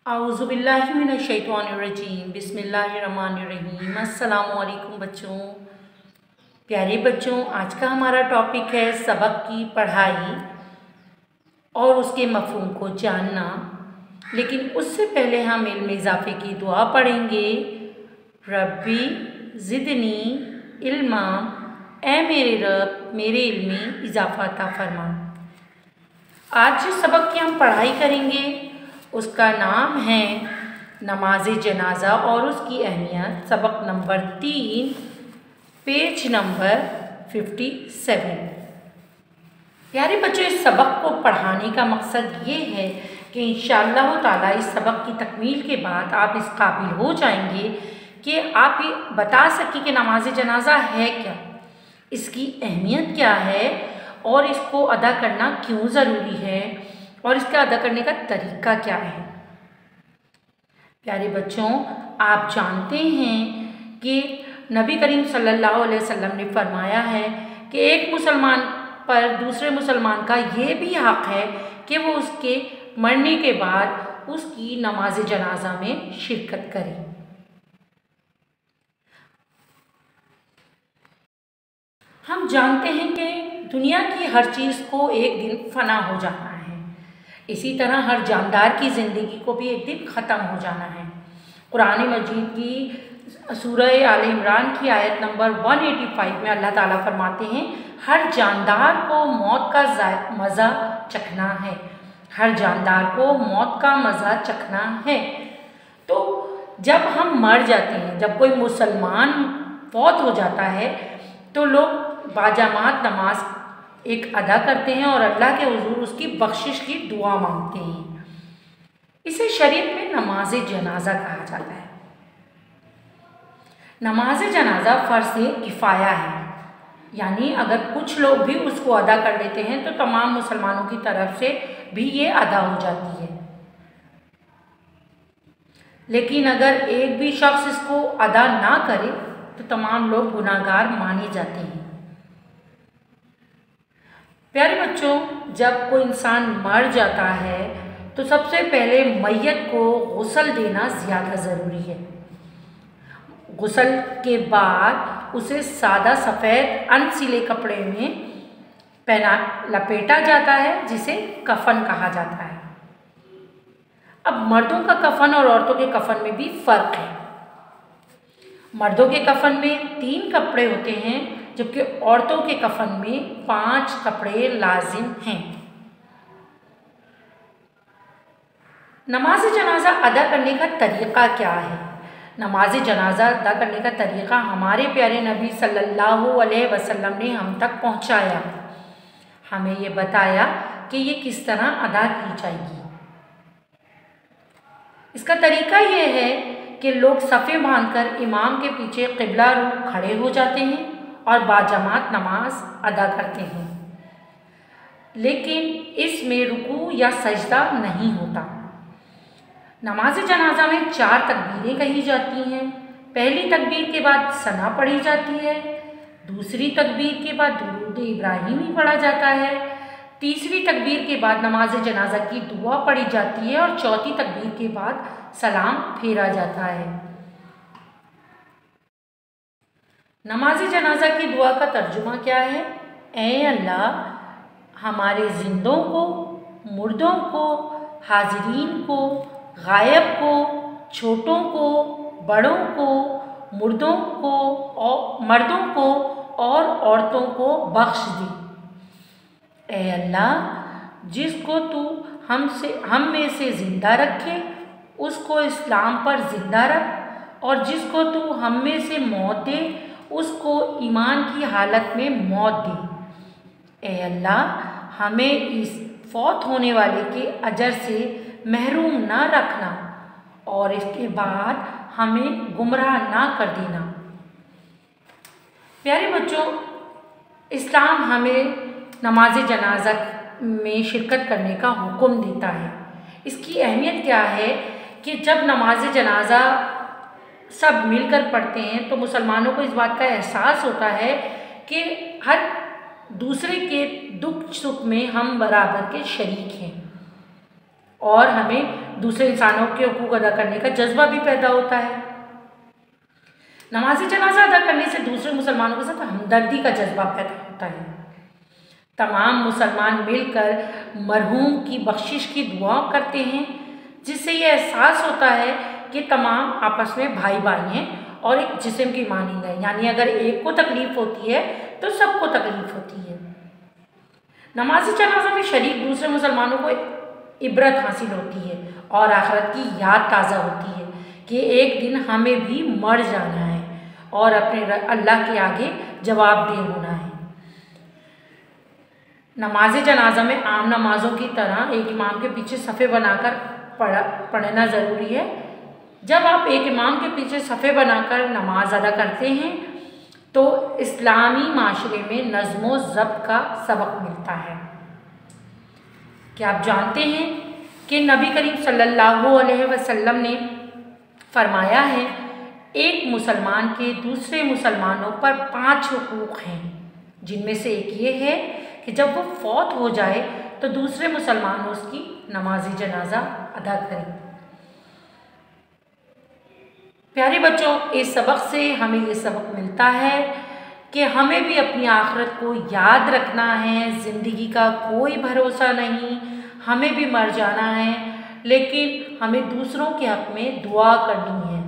आऊज़ुबिल्लाहिमिनश्शैतानिर्रजीम बिस्मिल्लाहिर्रहमानिर्रहीम। अस्सलामुअलैकुम बच्चों, प्यारे बच्चों, आज का हमारा टॉपिक है सबक की पढ़ाई और उसके मफ़हूम को जानना। लेकिन उससे पहले हम इल्म इज़ाफ़े की दुआ पढ़ेंगे। रब्बी ज़िदनी इल्मा, ए मेरे रब मेरे इल्म में इज़ाफ़ा अता फरमा। आज जिस सबक की हम पढ़ाई करेंगे उसका नाम है नमाज जनाजा और उसकी अहमियत। सबक नंबर 3, पेज नंबर 57। प्यारे बच्चों, इस सबक को पढ़ाने का मकसद ये है कि इंशाअल्लाह ताला इस सबक की तकमील के बाद आप इस काबिल हो जाएंगे कि आप ये बता सकें कि नमाज जनाजा है क्या, इसकी अहमियत क्या है और इसको अदा करना क्यों ज़रूरी है और इसका अदा करने का तरीका क्या है। प्यारे बच्चों, आप जानते हैं कि नबी करीम सल्लल्लाहु अलैहि वसल्लम ने फरमाया है कि एक मुसलमान पर दूसरे मुसलमान का ये भी हक़ है कि वो उसके मरने के बाद उसकी नमाज जनाजा में शिरकत करे। हम जानते हैं कि दुनिया की हर चीज़ को एक दिन फ़ना हो जाना है, इसी तरह हर जानदार की ज़िंदगी को भी एक दिन ख़त्म हो जाना है। कुरान मजीद की सूरह आल इमरान की आयत नंबर 185 में अल्लाह ताला फरमाते हैं, हर जानदार को मौत का मज़ा चखना है। हर जानदार को मौत का मज़ा चखना है। तो जब हम मर जाते हैं, जब कोई मुसलमान फौत हो जाता है तो लोग बाजमात नमाज एक अदा करते हैं और अल्लाह के हुज़ूर उसकी बख्शिश की दुआ मांगते हैं। इसे शरीयत में नमाज जनाजा कहा जाता है। नमाज जनाजा फ़र्ज़ किफ़ाया है, यानी अगर कुछ लोग भी उसको अदा कर लेते हैं तो तमाम मुसलमानों की तरफ से भी ये अदा हो जाती है। लेकिन अगर एक भी शख्स इसको अदा ना करे तो तमाम लोग गुनाहगार माने जाते हैं। प्यारे बच्चों, जब कोई इंसान मर जाता है तो सबसे पहले मैयत को गुस्ल देना ज़्यादा ज़रूरी है। गुस्ल के बाद उसे सादा सफ़ेद अनसिले कपड़े में लपेटा जाता है जिसे कफन कहा जाता है। अब मर्दों का कफन और औरतों के कफन में भी फ़र्क है। मर्दों के कफन में 3 कपड़े होते हैं जबकि औरतों के कफन में 5 कपड़े लाजिम हैं। नमाज जनाजा अदा करने का तरीक़ा क्या है? नमाज जनाजा अदा करने का तरीक़ा हमारे प्यारे नबी सल्लल्लाहु अलैहि वसल्लम ने हम तक पहुँचाया। हमें ये बताया कि ये किस तरह अदा की जाएगी। इसका तरीक़ा ये है कि लोग सफ़े बांधकर इमाम के पीछे क़िबला रुख खड़े हो जाते हैं और बाजमात नमाज अदा करते हैं, लेकिन इसमें रुकू या सजदा नहीं होता। नमाज जनाजा में 4 तकबीरें कही जाती हैं। पहली तकबीर के बाद सना पढ़ी जाती है, दूसरी तकबीर के बाद दुरूद इब्राहिमी पढ़ा जाता है, तीसरी तकबीर के बाद नमाज जनाजा की दुआ पढ़ी जाती है और चौथी तकबीर के बाद सलाम फेरा जाता है। नमाज जनाजा की दुआ का तर्जुमा क्या है? ऐ अल्लाह, हमारे जिंदों को, मुर्दों को, हाजिरीन को, गायब को, छोटों को, बड़ों को, मुर्दों को और मर्दों को और औरतों को बख्श दी। ऐ अल्लाह, जिसको तू हम में से ज़िंदा रखे उसको इस्लाम पर ज़िंदा रख, और जिसको तू हम में से मौत दे उसको ईमान की हालत में मौत दे। ऐ अल्लाह, हमें इस फौत होने वाले के अजर से महरूम ना रखना और इसके बाद हमें गुमराह ना कर देना। प्यारे बच्चों, इस्लाम हमें नमाज जनाजा में शिरकत करने का हुक्म देता है। इसकी अहमियत क्या है कि जब नमाज जनाजा सब मिलकर पढ़ते हैं तो मुसलमानों को इस बात का एहसास होता है कि हर दूसरे के दुख सुख में हम बराबर के शरीक हैं। और हमें दूसरे इंसानों के हुकूक अदा करने का जज्बा भी पैदा होता है। नमाज जनाजा अदा करने से दूसरे मुसलमानों के साथ हमदर्दी का जज्बा पैदा होता है। तमाम मुसलमान मिलकर मरहूम की बख्शिश की दुआ करते हैं, जिससे ये एहसास होता है कि तमाम आपस में भाई भाई हैं और एक जिस्म की मानंद है, यानी अगर एक को तकलीफ़ होती है तो सबको तकलीफ़ होती है। नमाज जनाजा में शरीक दूसरे मुसलमानों को इबरत हासिल होती है और आखिरत की याद ताज़ा होती है कि एक दिन हमें भी मर जाना है और अपने अल्लाह के आगे जवाबदेह होना है। नमाज जनाजा में आम नमाज़ों की तरह एक इमाम के पीछे सफ़े बनाकर पढ़ना ज़रूरी है। जब आप एक इमाम के पीछे सफ़े बनाकर नमाज अदा करते हैं तो इस्लामी माशरे में नज़्म व ज़ब्त का सबक मिलता है। क्या आप जानते हैं कि नबी करीम सल्लल्लाहु अलैहि वसल्लम ने फरमाया है, एक मुसलमान के दूसरे मुसलमानों पर 5 हुकूक हैं, जिनमें से एक ये है कि जब वो फौत हो जाए तो दूसरे मुसलमान उसकी नमाज जनाजा अदा करें। प्यारे बच्चों, इस सबक से हमें ये सबक मिलता है कि हमें भी अपनी आखिरत को याद रखना है। ज़िंदगी का कोई भरोसा नहीं, हमें भी मर जाना है, लेकिन हमें दूसरों के हक़ में दुआ करनी है।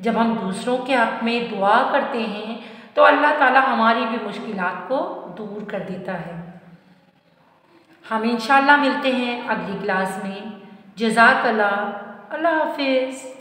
जब हम दूसरों के हक़ में दुआ करते हैं तो अल्लाह ताला हमारी भी मुश्किलात को दूर कर देता है। हम इंशाअल्लाह मिलते हैं अगली क्लास में। जज़ाकल्लाह, अल्लाह हाफ़िज़।